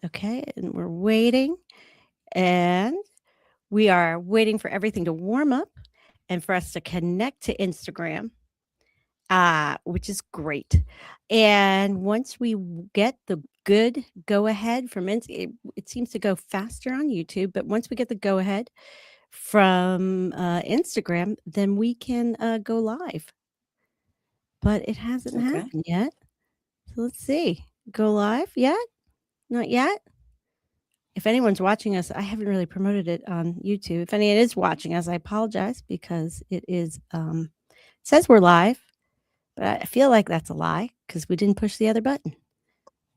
Okay, and we're waiting, and we are waiting for everything to warm up and for us to connect to Instagram, which is great. And once we get the good go ahead from it seems to go faster on YouTube, but once we get the go ahead from Instagram, then we can go live. But it hasn't Okay. happened yet. So let's see. Go live yet? Not yet? If anyone's watching us, I haven't really promoted it on YouTube. If anyone is watching us, I apologize because it is says we're live, but I feel like that's a lie because we didn't push the other button.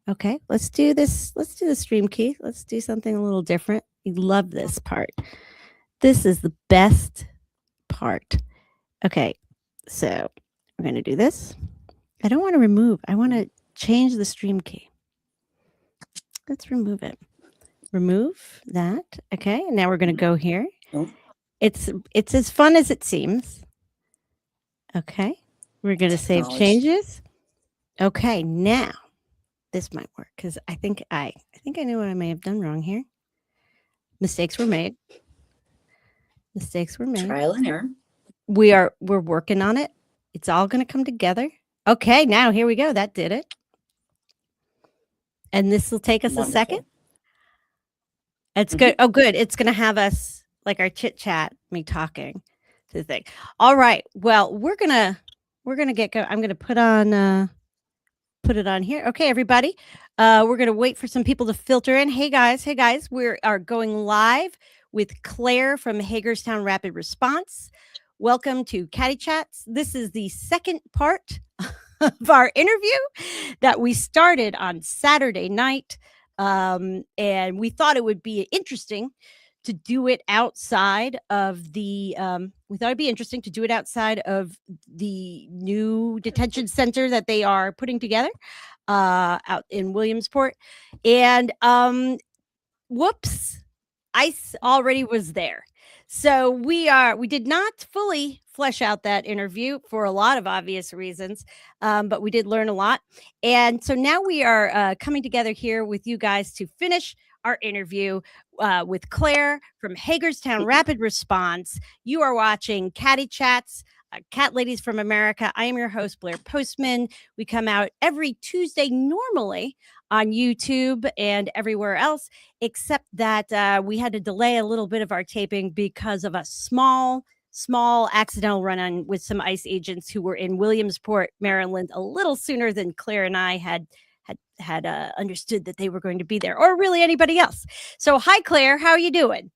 Okay, let's do this. Let's do the stream key. Let's do something a little different. We love this part. This is the best part. Okay, so we're going to do this. I don't want to remove. I want to change the stream key. Let's remove it. Remove that. Okay, now we're going to go here. Oh. It's as fun as it seems. Okay, we're going to save changes. Okay, now this might work because I think I know what I may have done wrong here. Mistakes were made. Mistakes were made. Trial and error. We're working on it. It's all going to come together. Okay, now here we go. That did it. And this will take us a second. It's good. Oh, good. It's going to have us like our chit chat, me talking to the thing. All right. Well, we're gonna get go. I'm gonna put it on here. Okay, everybody. We're gonna wait for some people to filter in. Hey guys. We are going live with Claire from Hagerstown Rapid Response. Welcome to Caddy Chats. This is the second part of our interview that we started on Saturday night. And we thought it would be interesting to do it outside of the new detention center that they are putting together out in Williamsport. And whoops, ICE already was there. So we did not fully flesh out that interview for a lot of obvious reasons, but we did learn a lot. And so now we are coming together here with you guys to finish our interview with Claire from Hagerstown Rapid Response. You are watching Caddy Chats, Cat Ladies from America. I am your host, Blair Postman. We come out every Tuesday normally on YouTube and everywhere else, except that we had to delay a little bit of our taping because of a small accidental run-on with some ICE agents who were in Williamsport, Maryland, a little sooner than Claire and I had understood that they were going to be there, or really anybody else. So, hi, Claire. How are you doing?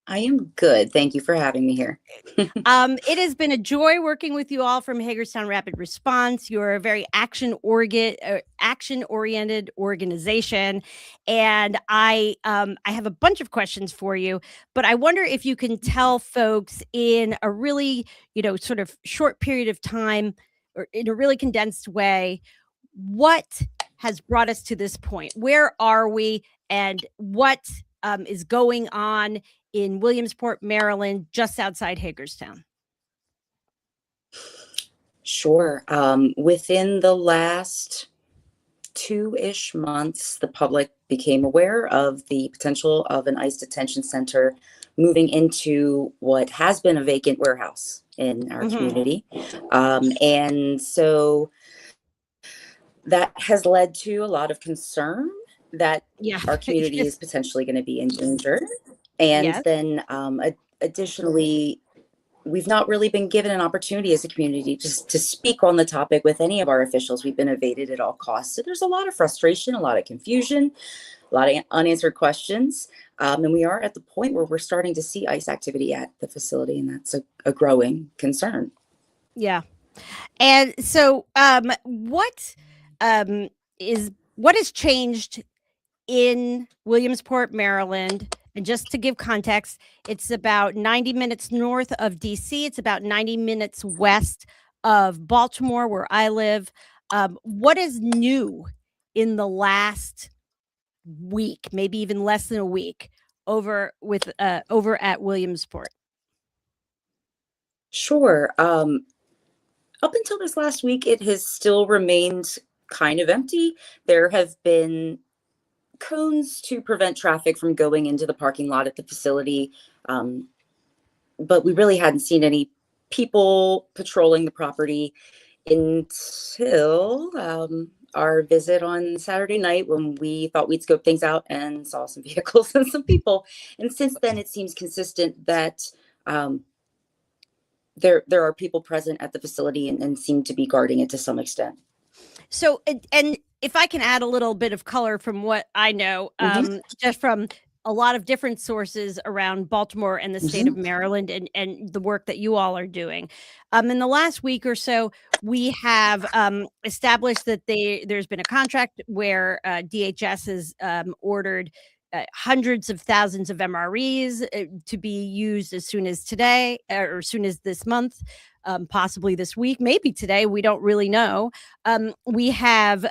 I am good. Thank you for having me here. It has been a joy working with you all from Hagerstown Rapid Response. You're a very action-oriented organization, and I have a bunch of questions for you. But I wonder if you can tell folks in a really sort of short period of time, or in a really condensed way, what has brought us to this point? Where are we, and what is going on in Williamsport, Maryland, just outside Hagerstown? Sure. Within the last 2-ish months, the public became aware of the potential of an ICE detention center moving into what has been a vacant warehouse in our community. And so that has led to a lot of concern that our community is potentially going to be endangered. And then additionally, we've not really been given an opportunity as a community just to speak on the topic with any of our officials. We've been evaded at all costs. So there's a lot of frustration, a lot of confusion, a lot of unanswered questions. And we are at the point where we're starting to see ICE activity at the facility, and that's a growing concern. Yeah. And so what has changed in Williamsport, Maryland? And just to give context, it's about 90 minutes north of DC. It's about 90 minutes west of Baltimore, where I live. What is new in the last week, maybe even less than a week, over at Williamsport? Sure. Up until this last week, it has still remained kind of empty. There have been cones to prevent traffic from going into the parking lot at the facility. But we really hadn't seen any people patrolling the property until our visit on Saturday night, when we thought we'd scope things out and saw some vehicles and some people. And since then, it seems consistent that there are people present at the facility and seem to be guarding it to some extent. So, and if I can add a little bit of color from what I know, just from a lot of different sources around Baltimore and the state of Maryland, and the work that you all are doing. In the last week or so, we have established that there's been a contract where DHS has ordered hundreds of thousands of MREs to be used as soon as today, or as soon as this month. Possibly this week, maybe today. We don't really know. We have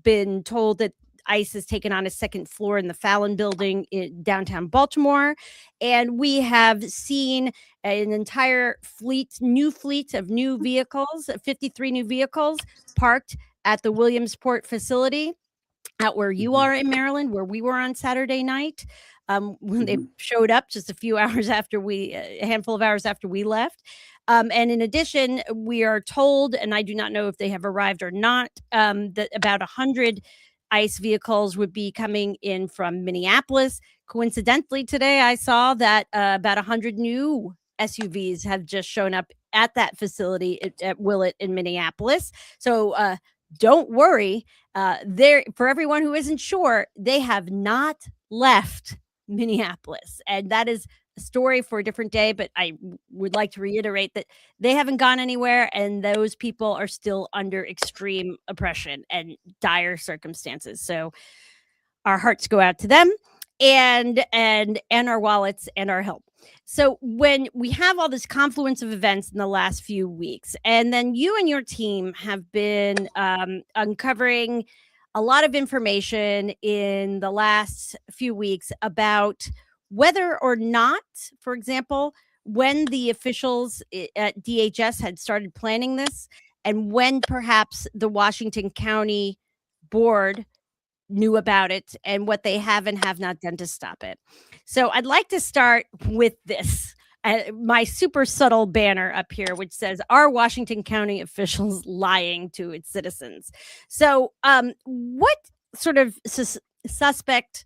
been told that ICE has taken on a second floor in the Fallon building in downtown Baltimore. And we have seen an entire new fleet of new vehicles, 53 new vehicles parked at the Williamsport facility, out where you are in Maryland, where we were on Saturday night. When they showed up just a handful of hours after we left. And in addition, we are told, and I do not know if they have arrived or not, that about 100 ICE vehicles would be coming in from Minneapolis. Coincidentally, today I saw that about 100 new SUVs have just shown up at that facility at Willett in Minneapolis. So don't worry. For everyone who isn't sure, they have not left Minneapolis. And that is a story for a different day, but I would like to reiterate that they haven't gone anywhere, and those people are still under extreme oppression and dire circumstances. So our hearts go out to them, and our wallets and our help. So when we have all this confluence of events in the last few weeks, and then you and your team have been uncovering a lot of information in the last few weeks about whether or not, for example, when the officials at DHS had started planning this, and when perhaps the Washington County Board knew about it, and what they have and have not done to stop it. So I'd like to start with this. My super subtle banner up here, which says, "Are Washington County officials lying to its citizens?" So what sort of suspect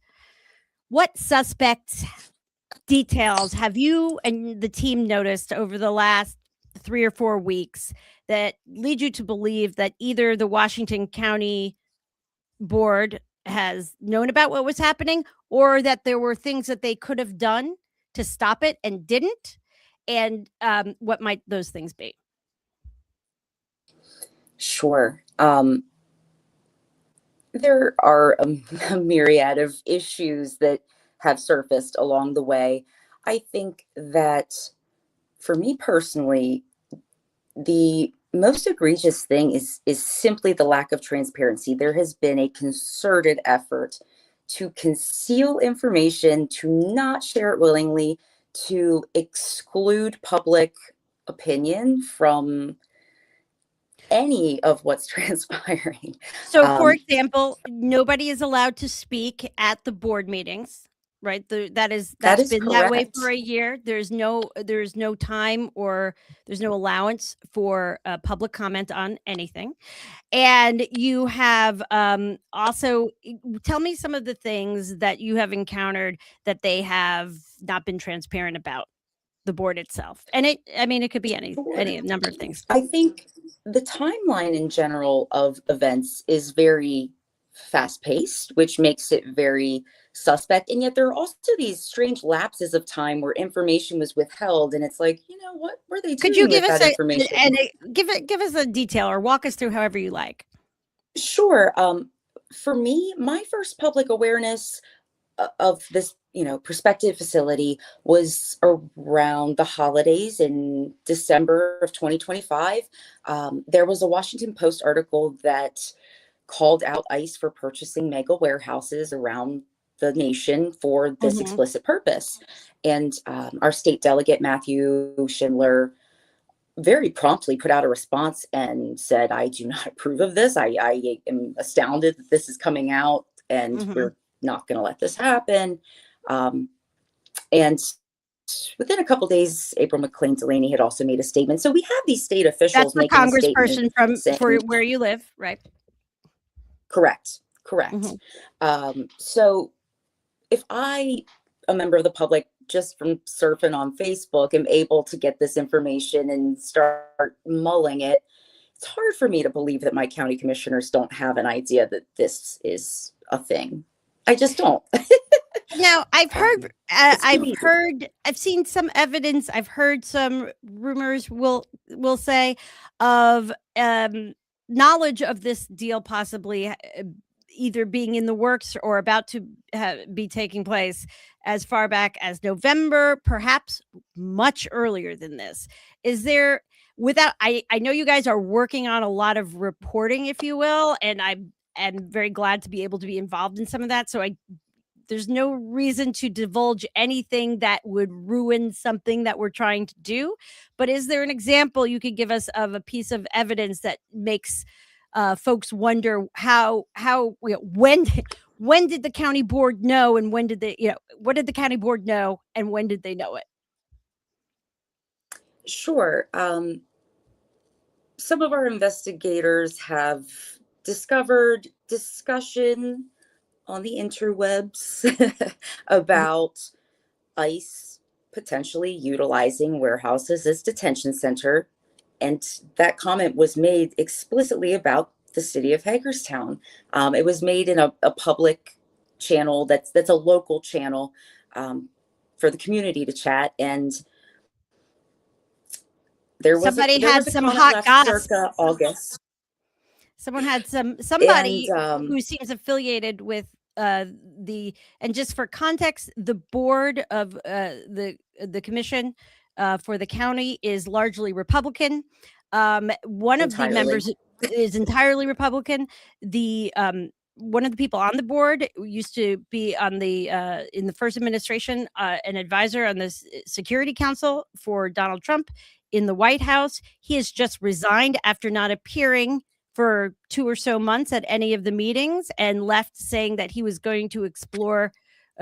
details have you and the team noticed over the last 3 or 4 weeks that lead you to believe that either the Washington County Board has known about what was happening, or that there were things that they could have done to stop it and didn't? And what might those things be? Sure. There are a myriad of issues that have surfaced along the way. I think that for me personally, the most egregious thing is simply the lack of transparency. There has been a concerted effort to conceal information, to not share it willingly, to exclude public opinion from any of what's transpiring. So, for example, nobody is allowed to speak at the board meetings, right? That's been correct. that way for a year. There's no time, or there's no allowance for public comment on anything. And you have also, tell me some of the things that you have encountered that they have not been transparent about, the board itself. And it could be any number of things. I think the timeline in general of events is very fast paced, which makes it very suspect. And yet there are also these strange lapses of time where information was withheld. And it's like, what were they doing? Could you give with us that information? give us a detail, or walk us through however you like? Sure. For me, my first public awareness of this, prospective facility was around the holidays in December of 2025. There was a Washington Post article that called out ICE for purchasing mega warehouses around the nation for this explicit purpose. And our state delegate, Matthew Schindler, very promptly put out a response and said, "I do not approve of this. I am astounded that this is coming out, and we're not going to let this happen. And within a couple days, April McLean Delaney had also made a statement. So we have these state That's officials the making a statement congressperson from for saying, where you live, right? correct, correct. Mhm. So if I, a member of the public, just from surfing on Facebook, am able to get this information and start mulling it, it's hard for me to believe that my county commissioners don't have an idea that this is a thing. I just don't. Now, It's too easy. I've seen some evidence. I've heard some rumors. Will say of knowledge of this deal possibly either being in the works or about to be taking place as far back as November, perhaps much earlier than this. Is there? Without, I know you guys are working on a lot of reporting, if you will, and I am very glad to be able to be involved in some of that. So there's no reason to divulge anything that would ruin something that we're trying to do. But is there an example you could give us of a piece of evidence that makes folks wonder when did the county board know, and when did they, what did the county board know, and when did they know it? Sure. Some of our investigators have discovered discussion on the interwebs Mhm. about ICE potentially utilizing warehouses as detention center. And that comment was made explicitly about the city of Hagerstown. It was made in a public channel that's a local channel for the community to chat. And Somebody there had was a some comment hot last goss. circa August, Someone had and somebody who seems affiliated with the and just for context, the board of the commission for the county is largely Republican. One of the entirely. members is entirely Republican. The one of the people on the board used to be on the in the first administration, an advisor on the Security Council for Donald Trump in the White House. He has just resigned after not appearing for 2 or so months at any of the meetings, and left saying that he was going to explore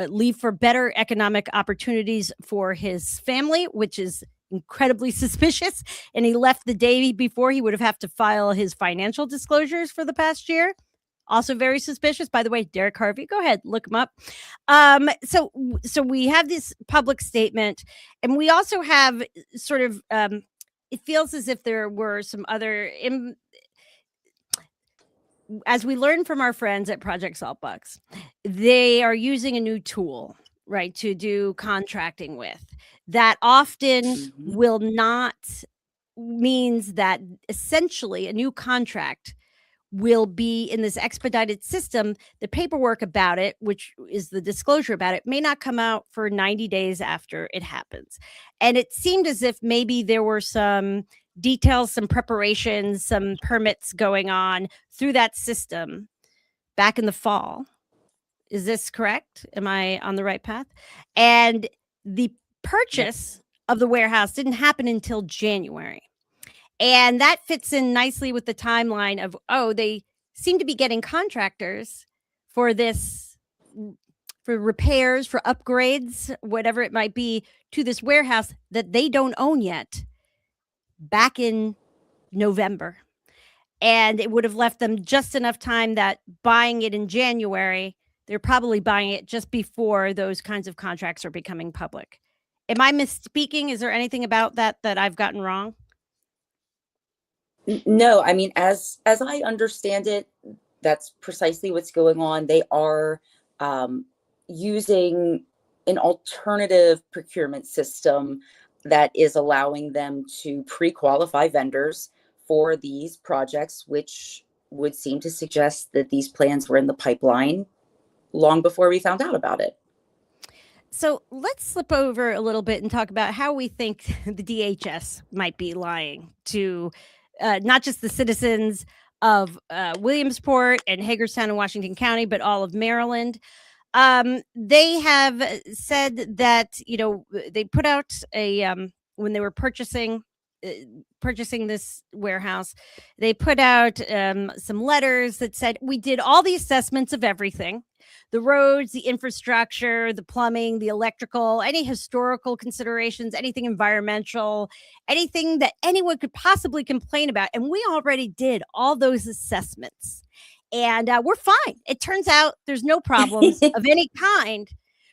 leave for better economic opportunities for his family, which is incredibly suspicious. And he left the day before he would have to file his financial disclosures for the past year. Also very suspicious. By the way, Derek Harvey, go ahead, look him up. So we have this public statement, and we also have sort of it feels as if there were some other as we learned from our friends at Project Saltbucks, they are using a new tool, right, to do contracting with that often Mhm. will not means that essentially a new contract will be in this expedited system. The paperwork about it, which is the disclosure about it, may not come out for 90 days after it happens. And it seemed as if maybe there were some details, some preparations, some permits going on through that system back in the fall. Is this correct? Am I on the right path? And the purchase of the warehouse didn't happen until January. And that fits in nicely with the timeline of, oh, they seem to be getting contractors for this, for repairs, for upgrades, whatever it might be, to this warehouse that they don't own yet back in November. And it would have left them just enough time that buying it in January, they're probably buying it just before those kinds of contracts are becoming public. Am I misspeaking? Is there anything about that that I've gotten wrong? No, I mean, as I understand it, that's precisely what's going on. They are um, using an alternative procurement system that is allowing them to pre-qualify vendors for these projects, which would seem to suggest that these plans were in the pipeline long before we found out about it. So let's slip over a little bit and talk about how we think the DHS might be lying to not just the citizens of Williamsport and Hagerstown and Washington County, but all of Maryland. They have said that, they put out a when they were uh, purchasing this warehouse, they put out some letters that said we did all the assessments of everything. the roads, the infrastructure, the plumbing, the electrical, any historical considerations, anything environmental, anything that anyone could possibly complain about. And we already did all those assessments. And we're fine. It turns out there's no problems of any kind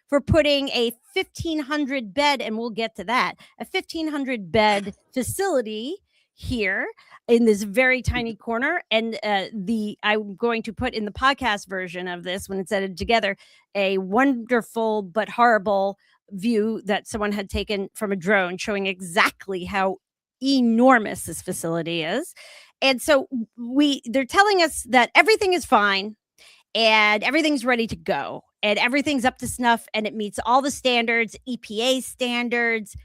for putting a 1,500 bed, and we'll get to that, a 1,500 bed facility here in this very tiny corner. And I'm going to put in the podcast version of this, when it's edited together, a wonderful but horrible view that someone had taken from a drone showing exactly how enormous this facility is. And so they're telling us that everything is fine and everything's ready to go and everything's up to snuff and it meets all the standards, EPA standards,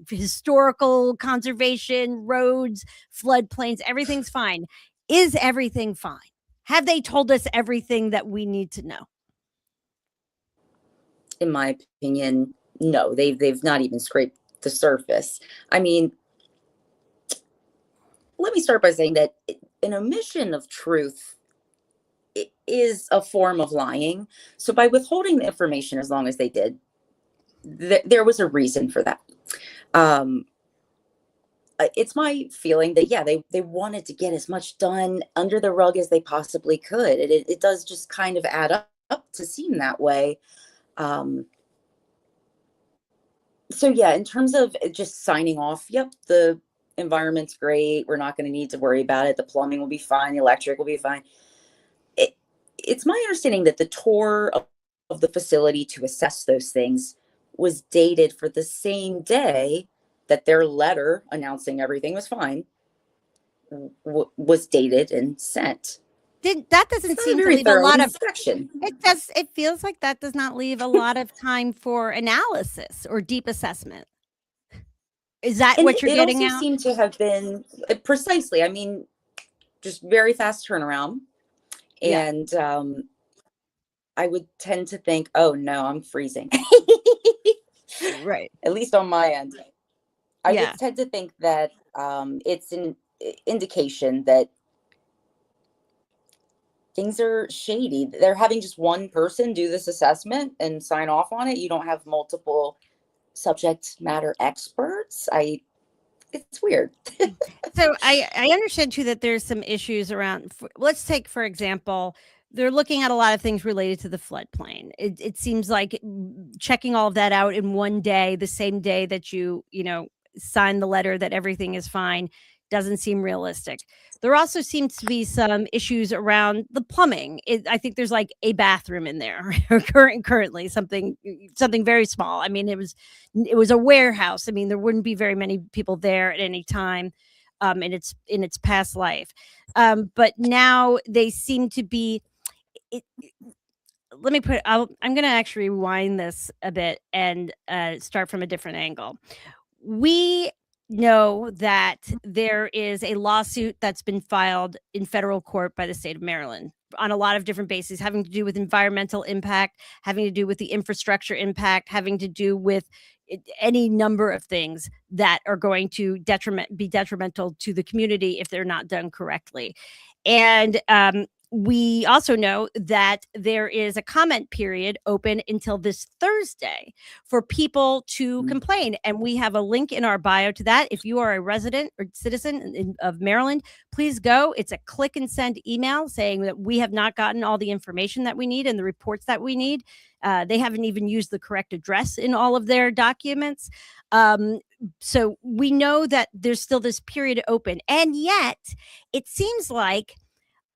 historical conservation, roads, floodplains, everything's fine. Is everything fine? Have they told us everything that we need to know? In my opinion, no, they've not even scraped the surface. I mean, let me start by saying that an omission of truth is a form of lying. So by withholding the information as long as they did, there was a reason for that. It's my feeling that, yeah, they wanted to get as much done under the rug as they possibly could. It does just kind of add up to seem that way. So yeah, in terms of just signing off, yep, the environment's great. We're not going to need to worry about it. The plumbing will be fine. The electric will be fine. It's my understanding that the tour of the facility to assess those things was dated for the same day that their letter announcing everything was fine was dated and sent. That doesn't seem to leave a lot of inspection. It feels like that does not leave a lot of time for analysis or deep assessment. Is that what you're getting at? It also seemed to have been precisely. I mean, just very fast turnaround. And I would tend to think, oh no, I'm freezing. Right. At least on my end. I would tend to think that it's an indication that things are shady. They're having just one person do this assessment and sign off on it. You don't have multiple subject matter experts. It's weird. So I understand too that there's some issues around. Let's take, for example, they're looking at a lot of things related to the floodplain. It seems like checking all of that out in one day, the same day that you sign the letter that everything is fine, doesn't seem realistic. There also seems to be some issues around the plumbing. I think there's like a bathroom in there currently, something very small. I mean, it was a warehouse. I mean, there wouldn't be very many people there at any time in its past life. But now they seem to be. Let me put. I'm going to actually rewind this a bit and start from a different angle. We know that there is a lawsuit that's been filed in federal court by the state of Maryland on a lot of different bases, having to do with environmental impact, having to do with the infrastructure impact, having to do with any number of things that are going to be detrimental to the community if they're not done correctly. And we also know that there is a comment period open until this Thursday for people to complain. And we have a link in our bio to that. If you are a resident or citizen of Maryland, please go. It's a click and send email saying that we have not gotten all the information that we need and the reports that we need. They haven't even used the correct address in all of their documents. So we know that there's still this period open. And yet it seems like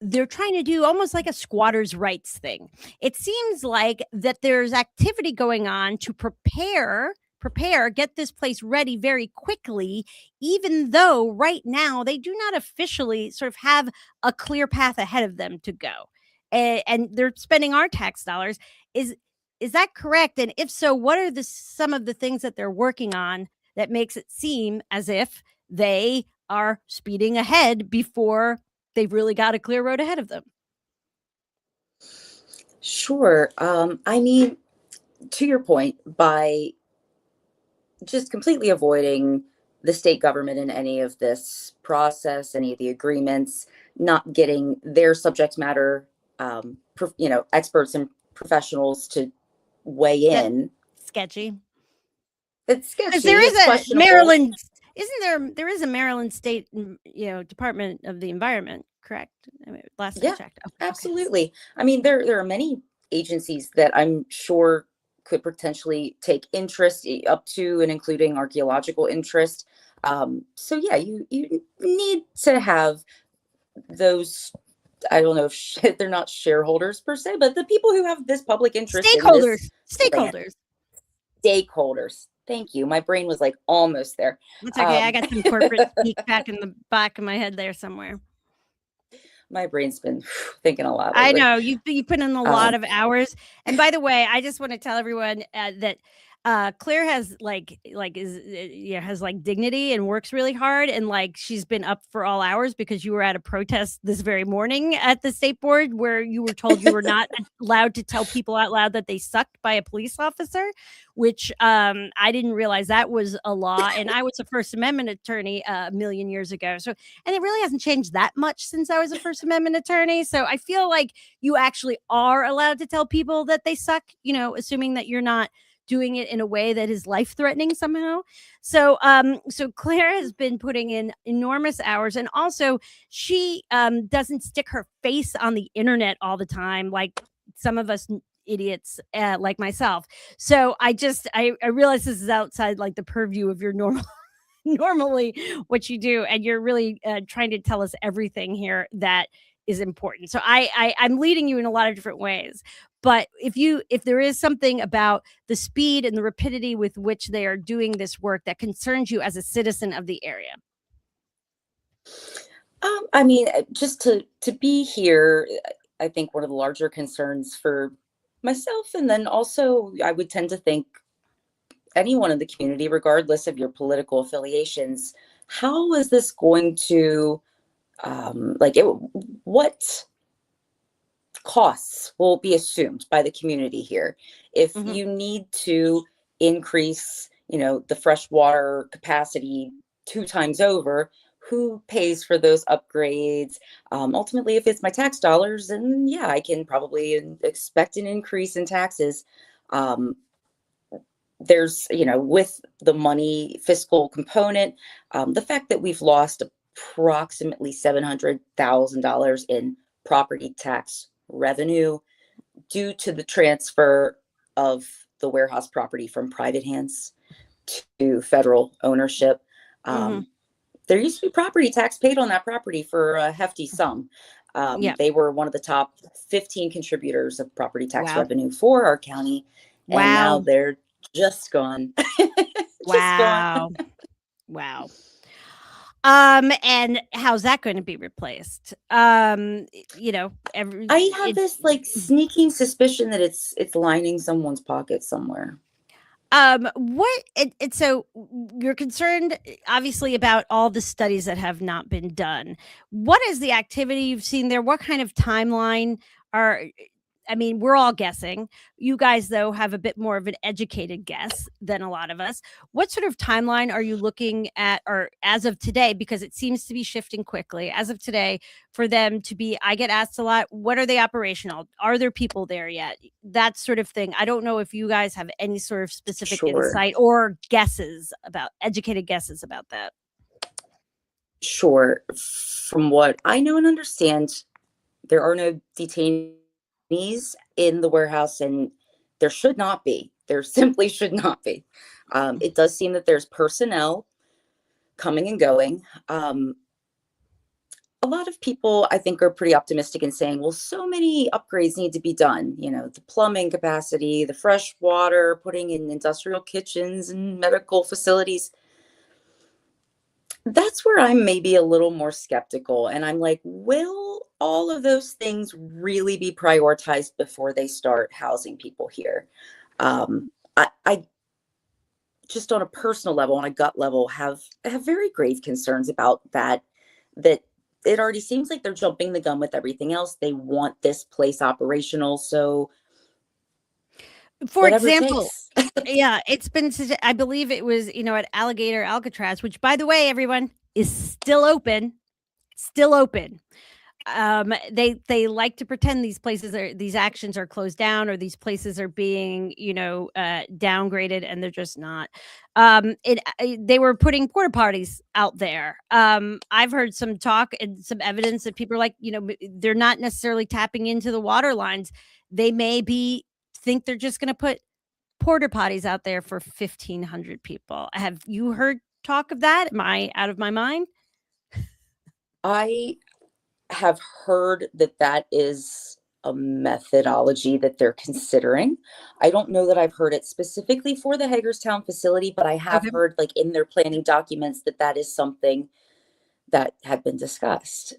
they're trying to do almost like a squatters' rights thing. It seems like that there's activity going on to prepare, get this place ready very quickly, even though right now they do not officially sort of have a clear path ahead of them to go. And they're spending our tax dollars. Is that correct? And if so, what are some of the things that they're working on that makes it seem as if they are speeding ahead before they've really got a clear road ahead of them? Sure. I mean, to your point, by just completely avoiding the state government in any of this process, any of the agreements, not getting their subject matter, experts and professionals to weigh That's in. sketchy. It's Because there sketchy. is It's a questionable. Maryland, isn't there? There is a Maryland State, Department of the Environment, correct? I mean, last I Yeah, checked. Okay, okay. absolutely. I mean, there are many agencies that I'm sure could potentially take interest up to and including archaeological interest. So yeah, you need to have those. I don't know if they're not shareholders per se, but the people who have this public interest in this Stakeholders, land, stakeholders. stakeholders. Thank you. My brain was like almost there. That's okay. I Um, got some corporate speak back in the back of my head there somewhere. my brain's been thinking a lot I lately. know you put in a lot Um, of hours. And by the way, I just want to tell everyone that Claire has has like dignity and works really hard, and like she's been up for all hours because you were at a protest this very morning at the state board where you were told you were not allowed to tell people out loud that they sucked by a police officer, which I didn't realize that was a law, and I was a First Amendment attorney a million years ago. So and it really hasn't changed that much since I was a First Amendment attorney. So I feel like you actually are allowed to tell people that they suck, assuming that you're not doing it in a way that is life threatening somehow. So Claire has been putting in enormous hours, and also she doesn't stick her face on the internet all the time like some of us idiots like myself. So I realize this is outside like the purview of your normal normally what you do, and you're really trying to tell us everything here that is important. So I'm leading you in a lot of different ways, but if there is something about the speed and the rapidity with which they are doing this work that concerns you as a citizen of the area. I mean, just to be here, I think one of the larger concerns for myself, and then also I would tend to think anyone in the community, regardless of your political affiliations, how is this going to, what costs will be assumed by the community here if Mhm. you need to increase, the freshwater capacity 2 times over? Who pays for those upgrades? Ultimately, if it's my tax dollars, then yeah, I can probably expect an increase in taxes. Um, there's, with the money fiscal component, the fact that we've lost approximately $700,000 in property tax revenue due to the transfer of the warehouse property from private hands to federal ownership. Mhm. There used to be property tax paid on that property for a hefty sum. Yeah. They were one of the top 15 contributors of property tax Wow. revenue for our county, and now Wow. they're just gone. Just gone. Wow. Wow. And how's that going to be replaced? Every I have it this like sneaking suspicion that it's lining someone's pocket somewhere. what it so you're concerned obviously about all the studies that have not been done. What is the activity you've seen there? What kind of timeline are I mean, we're all guessing. You guys, though, have a bit more of an educated guess than a lot of us. What sort of timeline are you looking at, or as of today, because it seems to be shifting quickly, as of today, for them to be? I get asked a lot, what are they operational? Are there people there yet? That sort of thing. I don't know if you guys have any sort of specific Sure. insight or educated guesses about that. Sure. From what I know and understand, there are no detainees in the warehouse, and there should not be. There simply should not be. It does seem that there's personnel coming and going. A lot of people, I think, are pretty optimistic in saying, well, so many upgrades need to be done. The plumbing capacity, the fresh water, putting in industrial kitchens and medical facilities. That's where I'm maybe a little more skeptical. And I'm like, will all of those things really be prioritized before they start housing people here? I just on a personal level, on a gut level, have very grave concerns about that. That it already seems like they're jumping the gun with everything else. They want this place operational, so For whatever it example, takes. yeah, it's been I believe it was, at Alligator Alcatraz, which by the way, everyone is still open, still open. They like to pretend these actions are closed down, or these places are being, downgraded, and they're just not. They were putting porta potties out there. I've heard some talk and some evidence that people are like, they're not necessarily tapping into the water lines. They may be think they're just going to put porta potties out there for 1,500 people. Have you heard talk of that? Am I out of my mind? I have heard that that is a methodology that they're considering. I don't know that I've heard it specifically for the Hagerstown facility, but I have Okay. heard, like, in their planning documents, that that is something that had been discussed.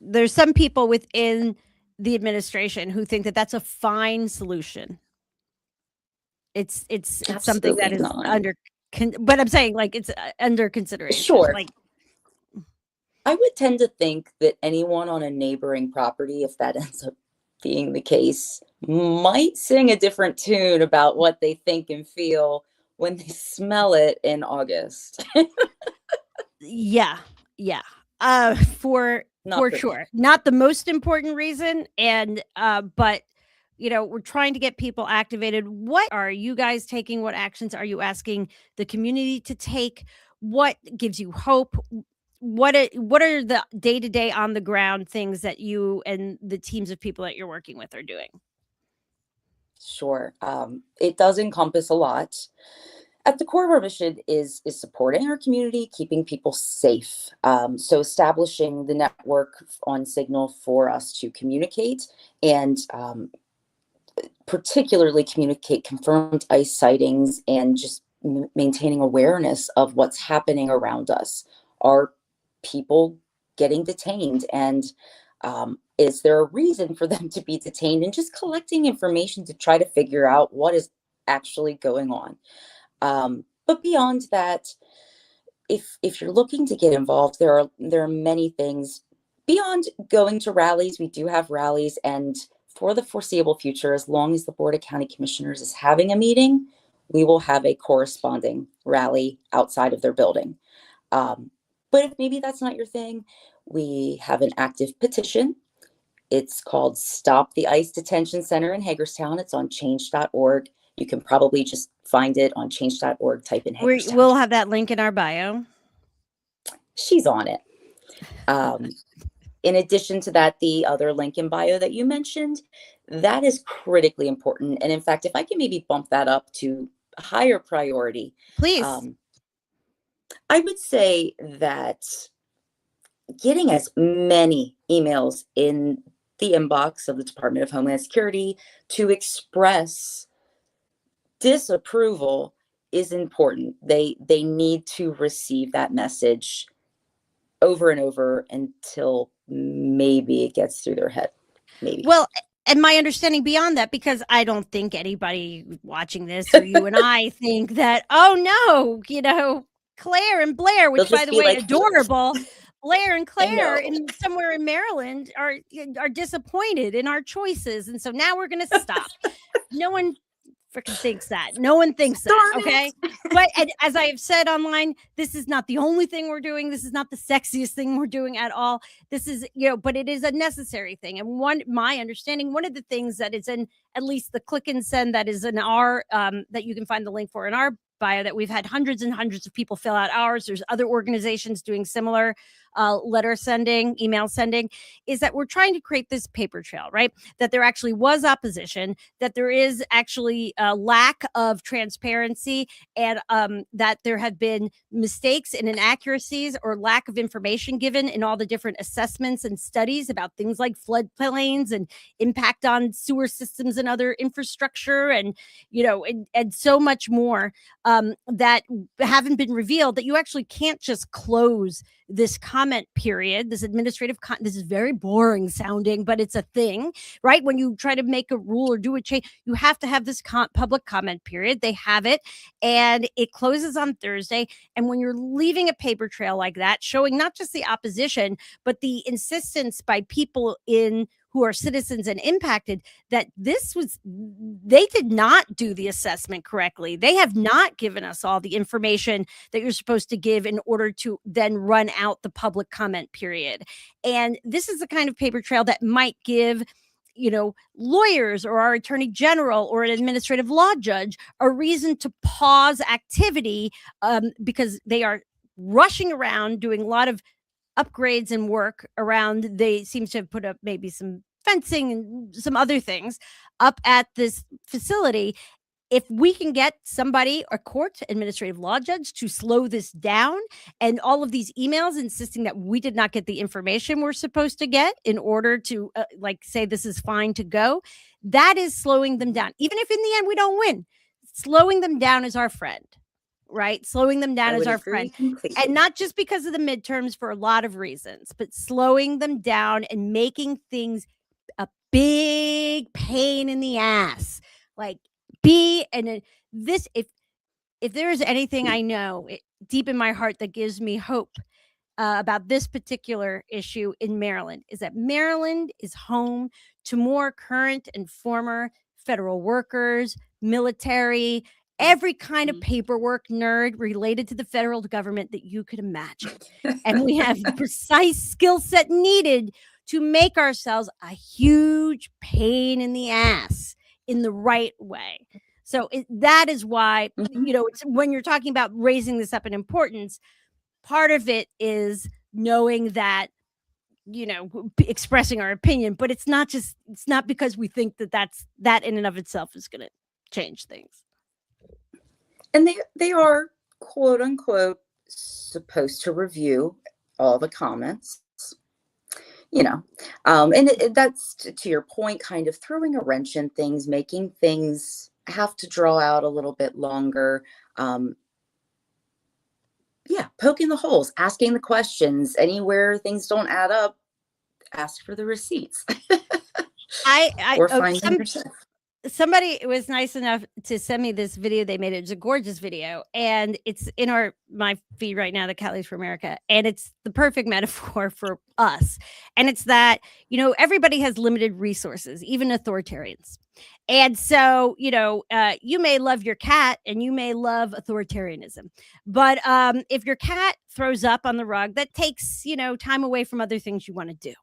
There's some people within the administration who think that that's a fine solution. It's something that Absolutely is not. under but I'm saying, like, it's, under consideration, Sure. like. I would tend to think that anyone on a neighboring property, if that ends up being the case, might sing a different tune about what they think and feel when they smell it in August. Yeah, yeah, Not for pretty. sure. Not the most important reason, but, we're trying to get people activated. What are you guys taking? What actions are you asking the community to take? What gives you hope? What are the day-to-day on the ground things that you and the teams of people that you're working with are doing? Sure. It does encompass a lot. At the core of our mission is supporting our community, keeping people safe. So establishing the network on Signal for us to communicate and particularly communicate confirmed ice sightings and just maintaining awareness of what's happening around us. Are people getting detained? And is there a reason for them to be detained? And just collecting information to try to figure out what is actually going on. But beyond that, if you're looking to get involved, there are many things beyond going to rallies. We do have rallies, and for the foreseeable future, as long as the Board of County Commissioners is having a meeting, we will have a corresponding rally outside of their building. Um, but if maybe that's not your thing, we have an active petition. It's called Stop the ICE Detention Center in Hagerstown. It's on change.org. You can probably just find it on change.org, type in Hagerstown. We'll have that link in our bio. She's on it. Um, in addition to that, the other link in bio that you mentioned, that is critically important. And in fact, if I can maybe bump that up to a higher priority, Please. um, I would say that getting as many emails in the inbox of the Department of Homeland Security to express disapproval is important. They need to receive that message over and over until maybe it gets through their head. Maybe. Well, and my understanding beyond that, because I don't think anybody watching this, or you and I, think that, oh no, Claire and Blair, They'll which, by just the be way, like, adorable. Blair and I Claire know. in somewhere in Maryland are disappointed in our choices, and so now we're going to stop. No one freaking thinks that. No one thinks that. Darn Okay. it. But as I have said online, this is not the only thing we're doing. This is not the sexiest thing we're doing at all. This is, but it is a necessary thing. And my understanding, one of the things that is in at least the click and send that is in our, that you can find the link for in our bio, that we've had hundreds and hundreds of people fill out ours. There's other organizations doing similar letter sending, email sending, is that we're trying to create this paper trail, right? That there actually was opposition, that there is actually a lack of transparency, and that there have been mistakes and inaccuracies or lack of information given in all the different assessments and studies about things like floodplains and impact on sewer systems and other infrastructure, and and so much more that haven't been revealed, that you actually can't just close this comment period, this administrative this is very boring sounding, but it's a thing, right? When you try to make a rule or do a change, you have to have this public comment period. They have it, and it closes on Thursday. And when you're leaving a paper trail like that, showing not just the opposition, but the insistence by people in who are citizens and impacted, that they did not do the assessment correctly. They have not given us all the information that you're supposed to give in order to then run out the public comment period. And this is the kind of paper trail that might give lawyers or our attorney general or an administrative law judge a reason to pause activity, because they are rushing around doing a lot of upgrades and work around. They seem to have put up maybe some fencing and some other things up at this facility. If we can get somebody, a court administrative law judge, to slow this down, and all of these emails insisting that we did not get the information we're supposed to get in order to say this is fine to go, that is slowing them down. Even if in the end we don't win, slowing them down is our friend, right? Slowing them down I is would our agree friend. And completely. not just because of the midterms, for a lot of reasons, but slowing them down and making things a big pain in the ass. Like, this, if there is anything I know deep in my heart that gives me hope about this particular issue in Maryland, is that Maryland is home to more current and former federal workers, military, every kind of Mhm. paperwork nerd related to the federal government that you could imagine. And we have the precise skill set needed to make ourselves a huge pain in the ass in the right way. So that is why, Mhm. it's, when you're talking about raising this up in importance, part of it is knowing that, expressing our opinion, but it's not because we think that in and of itself is going to change things. And they are, quote unquote, supposed to review all the comments, you know. And that's, to your point, kind of throwing a wrench in things, making things have to draw out a little bit longer. Yeah, poking the holes, asking the questions. Anywhere things don't add up, ask for the receipts I or oh, find them yourself. somebody was nice enough to send me this video they made. It's a gorgeous video, and it's in my feed right now, the Catalyst for America, and it's the perfect metaphor for us. And it's that, everybody has limited resources, even authoritarians. And so, you may love your cat and you may love authoritarianism, but if your cat throws up on the rug, that takes, time away from other things you want to do.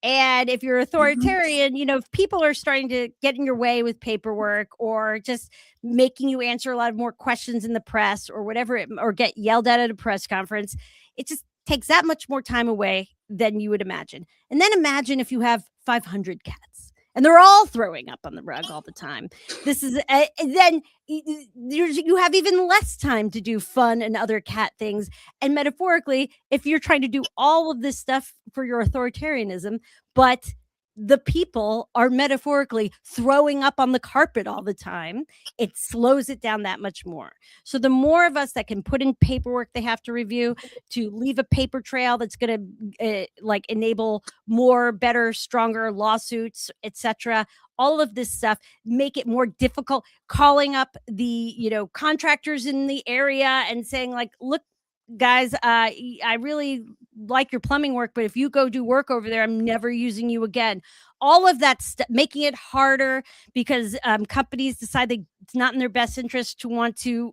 And if you're Mhm. authoritarian, if people are starting to get in your way with paperwork, or just making you answer a lot of more questions in the press, or whatever, or get yelled at a press conference, it just takes that much more time away than you would imagine. And then imagine if you have 500 cats and they're all throwing up on the rug all the time. This is then you have even less time to do fun and other cat things. And metaphorically, if you're trying to do all of this stuff for your authoritarianism, but the people are metaphorically throwing up on the carpet all the time, it slows it down that much more. So the more of us that can put in paperwork they have to review, to leave a paper trail that's going to enable more, better, stronger lawsuits, etc., all of this stuff, make it more difficult, calling up the contractors in the area and saying, like, look, guys, I really like your plumbing work, but if you go do work over there, I'm never using you again. All of that stuff, making it harder because companies decide it's not in their best interest to want to,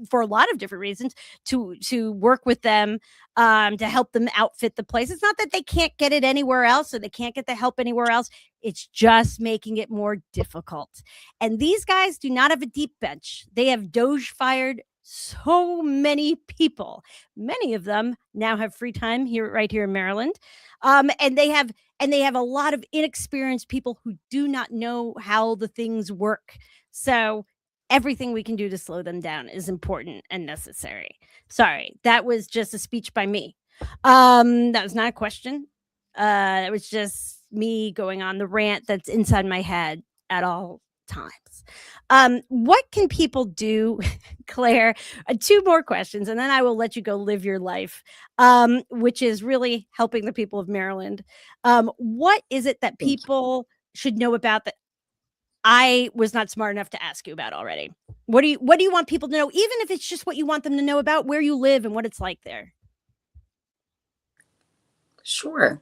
for a lot of different reasons, to work with them, to help them outfit the place. It's not that they can't get it anywhere else or they can't get the help anywhere else. It's just making it more difficult. And these guys do not have a deep bench. They have Doge fired so many people. Many of them now have free time right here in Maryland. And they have a lot of inexperienced people who do not know how the things work. So everything we can do to slow them down is important and necessary. Sorry, that was just a speech by me. That was not a question. It was just me going on the rant that's inside my head at all times. What can people do, Claire? Two more questions, and then I will let you go live your life, which is really helping the people of Maryland. What is it that Thank you. people should know about that I was not smart enough to ask you about already? What do you want people to know, even if it's just what you want them to know about where you live and what it's like there? Sure.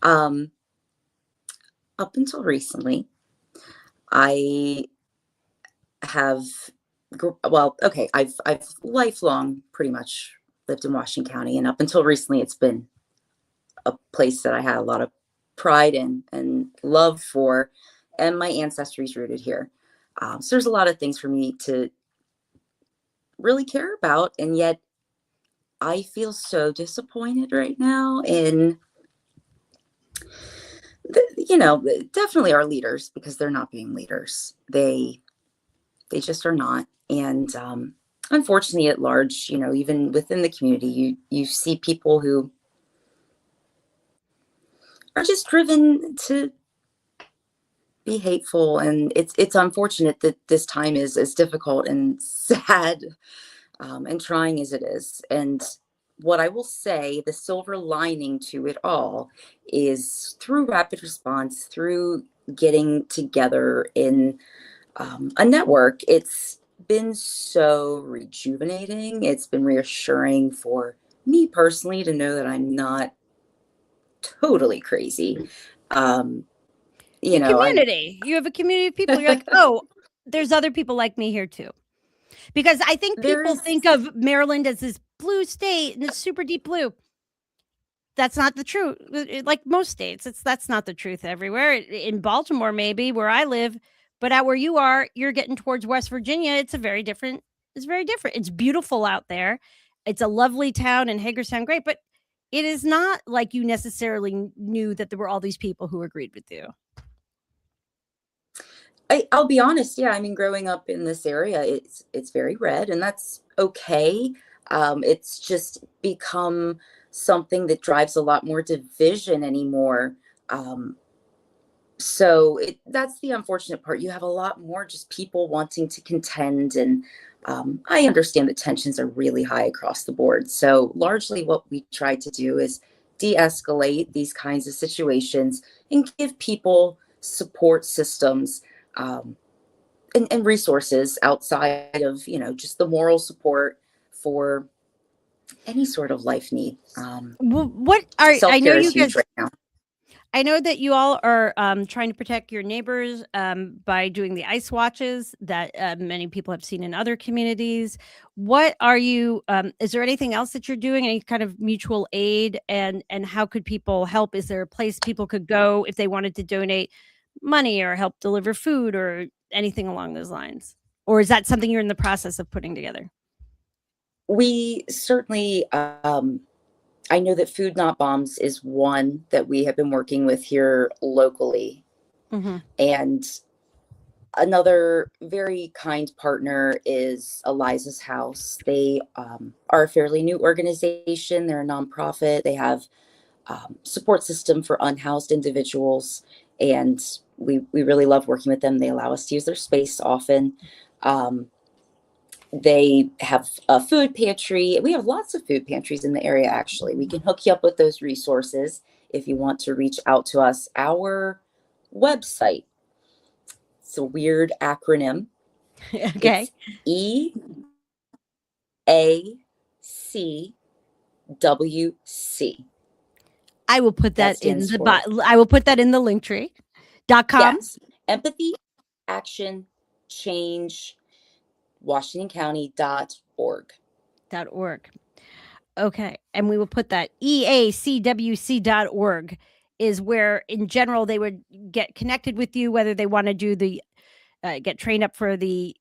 Um, up until recently, I have, well, okay, I've lifelong pretty much lived in Washington County, and up until recently, it's been a place that I had a lot of pride in and love for, and my ancestry is rooted here. So there's a lot of things for me to really care about, and yet I feel so disappointed right now in definitely our leaders, because they're not being leaders. They just are not. And unfortunately, at large, even within the community, you see people who are just driven to be hateful, and it's unfortunate that this time is as difficult and sad, and trying as it is. And what I will say, the silver lining to it all is through rapid response, through getting together in a network, it's been so rejuvenating. It's been reassuring for me personally to know that I'm not totally crazy. Um, you A know, I community. You have a community of people. You're like, oh, there's other people like me here too. Because I think people there's think of Maryland as this blue state and it's super deep blue. That's not the truth. Like most states, that's not the truth everywhere. In Baltimore, maybe where I live, but out where you are, you're getting towards West Virginia. It's a very different. It's very different. It's beautiful out there. It's a lovely town, and Hagerstown, great, but it is not like you necessarily knew that there were all these people who agreed with you. I'll be honest, yeah. I mean, growing up in this area, it's very red, and that's okay. It's just become something that drives a lot more division anymore. Um, so that's the unfortunate part. You have a lot more just people wanting to contend, and I understand that tensions are really high across the board. So largely, what we try to do is de-escalate these kinds of situations and give people support systems. And resources outside of just the moral support for any sort of life need. What are I know Self-care is you huge guys right now. I know that you all are trying to protect your neighbors by doing the ice watches that many people have seen in other communities. What are you? Is there anything else that you're doing? Any kind of mutual aid, and how could people help? Is there a place people could go if they wanted to donate money or help deliver food or anything along those lines? Or is that something you're in the process of putting together? We certainly, I know that Food Not Bombs is one that we have been working with here locally. Hmm. And another very kind partner is Eliza's House. They are a fairly new organization. They're a nonprofit. They have support system for unhoused individuals, and we really love working with them. They allow us to use their space often. Um, they have a food pantry. We have lots of food pantries in the area, actually. We can hook you up with those resources if you want to reach out to us. Our website, it's a weird acronym. Okay. It's EACWC. I will put That that in stands the for, I will put that in the link tree.com. yes, Empathy, Action, Change, WashingtonCounty.org. .org. Okay, and we will put that eacwc.org is where in general they would get connected with you, whether they want to do the get trained up for the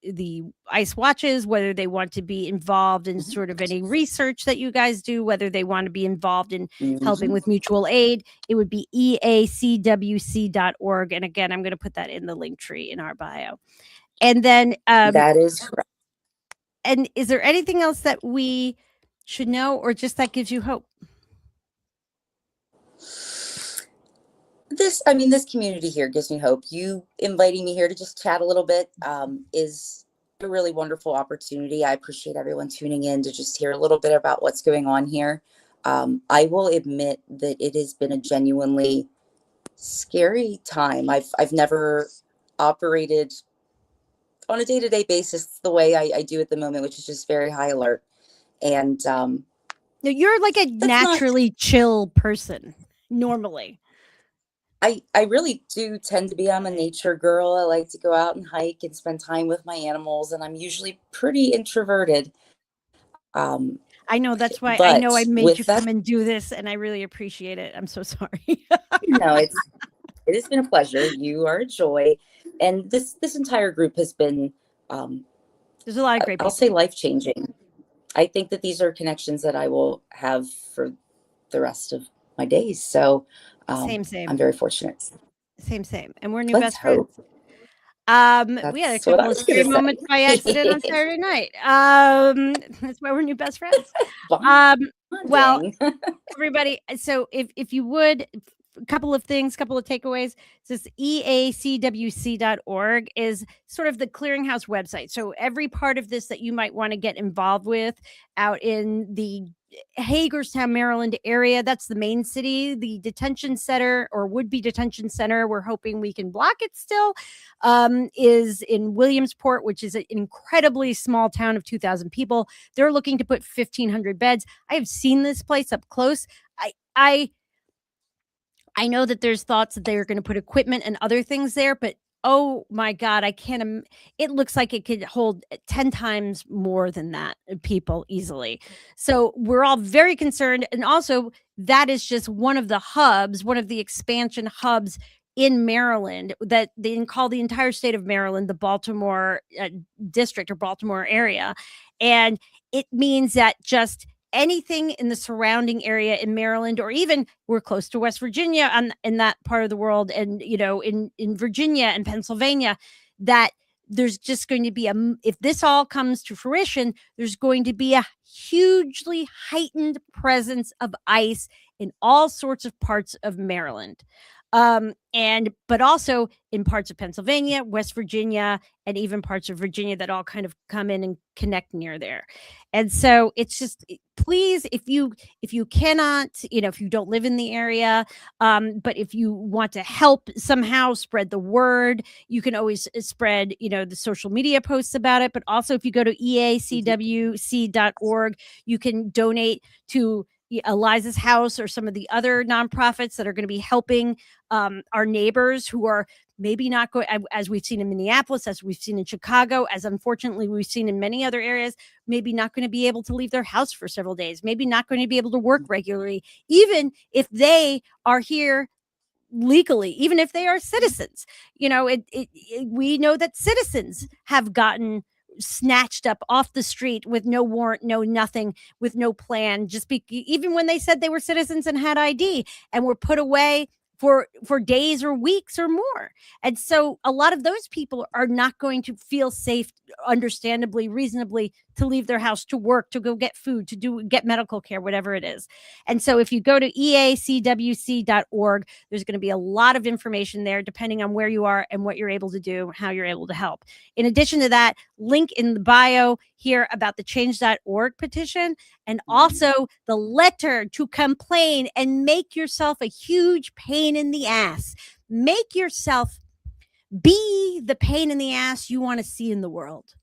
ice watches, whether they want to be involved in Mhm. sort of any research that you guys do, whether they want to be involved in helping Mhm. with mutual aid. It would be eacwc.org, and again, I'm going to put that in the link tree in our bio. And then That is correct. and is there anything else that we should know, or just that gives you hope? This community here gives me hope. You inviting me here to just chat a little bit is a really wonderful opportunity. I appreciate everyone tuning in to just hear a little bit about what's going on here. I will admit that it has been a genuinely scary time. I've never operated on a day-to-day basis the way I do at the moment, which is just very high alert. And No, you're like a that's not naturally chill person normally. I really do tend to be, I'm a nature girl. I like to go out and hike and spend time with my animals, and I'm usually pretty introverted. Um, I know that's why I know I but made you with come that, and do this, and I really appreciate it. I'm so sorry. no, it has been a pleasure. You are a joy, and this entire group has been, um, There's a lot of great I'll say, people. life changing. I think that these are connections that I will have for the rest of my days. So Same, I'm same. very fortunate. Same, same, and we're new Let's best friends. hope. We had a That's what I couple of was going stray to moments by accident on say. Saturday night. That's why we're new best friends. Um, well, Bonding. everybody, so if you would, a couple of things, couple of takeaways. This eacwc.org is sort of the clearinghouse website. So every part of this that you might want to get involved with out in the Hagerstown, Maryland area, that's the main city. The detention center or would-be detention center, we're hoping we can block it still, is in Williamsport, which is an incredibly small town of 2,000 people. They're looking to put 1,500 beds. I have seen this place up close. I I know that there's thoughts that they're gonna put equipment and other things there, but oh my god, I can't it looks like it could hold 10 times more than that, people easily. So, we're all very concerned, and also, that is just one of the hubs, one of the expansion hubs in Maryland that they can call the entire state of Maryland the Baltimore, district or Baltimore area, and it means that just anything in the surrounding area in Maryland, or even we're close to West Virginia and in that part of the world, and in Virginia and Pennsylvania, that there's just going to be if this all comes to fruition, there's going to be a hugely heightened presence of ice in all sorts of parts of Maryland. And but also in parts of Pennsylvania, West Virginia, and even parts of Virginia that all kind of come in and connect near there. And so it's just please, if you cannot, if you don't live in the area, but if you want to help somehow spread the word, you can always spread, the social media posts about it. But also if you go to eacwc.org, you can donate to Eliza's House or some of the other nonprofits that are going to be helping our neighbors who are maybe not going, as we've seen in Minneapolis, as we've seen in Chicago, as unfortunately we've seen in many other areas, maybe not going to be able to leave their house for several days, maybe not going to be able to work regularly, even if they are here legally, even if they are citizens. We know that citizens have gotten snatched up off the street with no warrant, no nothing, with no plan, even when they said they were citizens and had ID, and were put away for days or weeks or more. And so a lot of those people are not going to feel safe, understandably, reasonably, to leave their house, to work, to go get food, to get medical care, whatever it is. And so if you go to eacwc.org, there's going to be a lot of information there depending on where you are and what you're able to do, how you're able to help. In addition to that, link in the bio here about the change.org petition, and also the letter to complain and make yourself a huge pain in the ass. Make yourself be the pain in the ass you want to see in the world.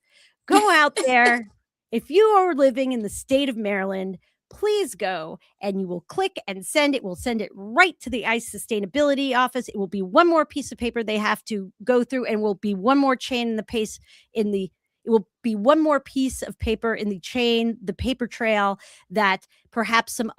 Go out there. If you are living in the state of Maryland, please go and you will click and send. It will send it right to the ICE Sustainability Office. It will be one more piece of paper they have to go through, and will be one more chain in the pace in the it will be one more piece of paper in the chain, the paper trail, that perhaps some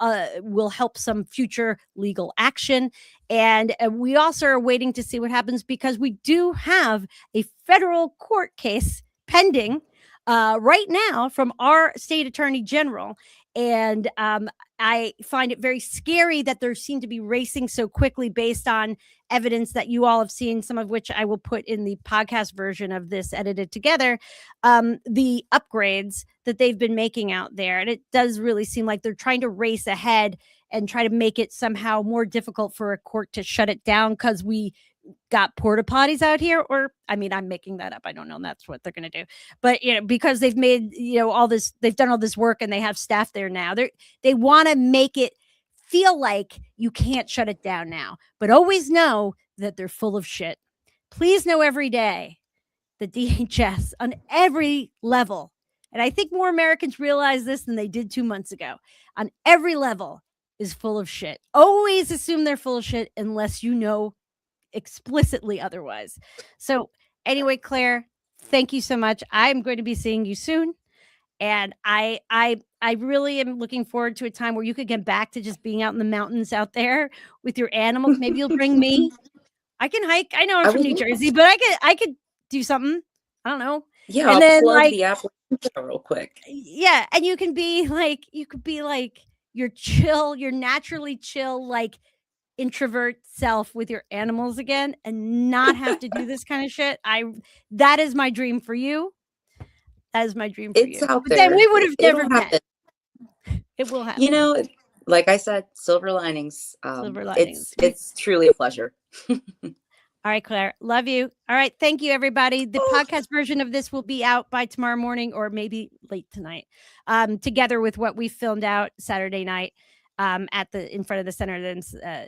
will help some future legal action. And we also are waiting to see what happens, because we do have a federal court case pending right now from our state attorney general. And I find it very scary that there seem to be racing so quickly based on evidence that you all have seen, some of which I will put in the podcast version of this edited together, the upgrades that they've been making out there. And it does really seem like they're trying to race ahead and try to make it somehow more difficult for a court to shut it down because we got porta potties out here. Or I mean, I'm making that up, I don't know, that's what they're going to do. But because they've made all this, they've done all this work and they have staff there now, they want to make it feel like you can't shut it down now, but always know that they're full of shit. Please know every day the DHS on every level, and I think more Americans realize this than they did 2 months ago, on every level is full of shit. Always assume they're full of shit unless you know explicitly otherwise. So anyway, Claire, thank you so much. I'm going to be seeing you soon. And I really am looking forward to a time where you could get back to just being out in the mountains out there with your animals. Maybe you'll bring me. I can hike. I know I'm I from would New love Jersey, but I could do something. I don't know. Yeah, And I'll then plug like the Appalachian Trail real quick. yeah, and you could be like your chill, your naturally chill, like introvert self with your animals again and not have to do this kind of shit. That is my dream for you. That is my dream for It's you. out But then there. we would have never It'll met. happen. It will You happen. know, like I said, silver linings. Silver linings. It's truly a pleasure. All right, Claire. Love you. All right. Thank you, everybody. The Oh, podcast version of this will be out by tomorrow morning or maybe late tonight, together with what we filmed out Saturday night in front of the center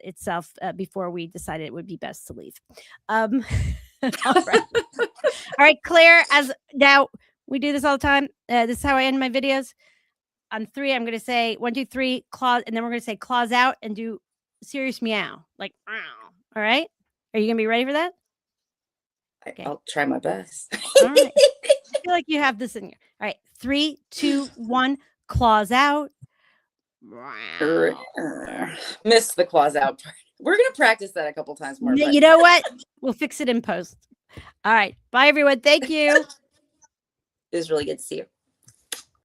itself before we decided it would be best to leave. All right. All right, Claire, as now we do this all the time. This is how I end my videos. On 3, I'm going to say 1, 2, 3, claws, and then we're going to say claws out and do serious meow, like, meow. All right. Are you going to be ready for that? Okay. I'll try my best. All right. I feel like you have this in you. All right. 3, 2, 1, claws out. Missed the claws out part. We're going to practice that a couple times more. You know what? We'll fix it in post. All right. Bye, everyone. Thank you. It was really good to see you.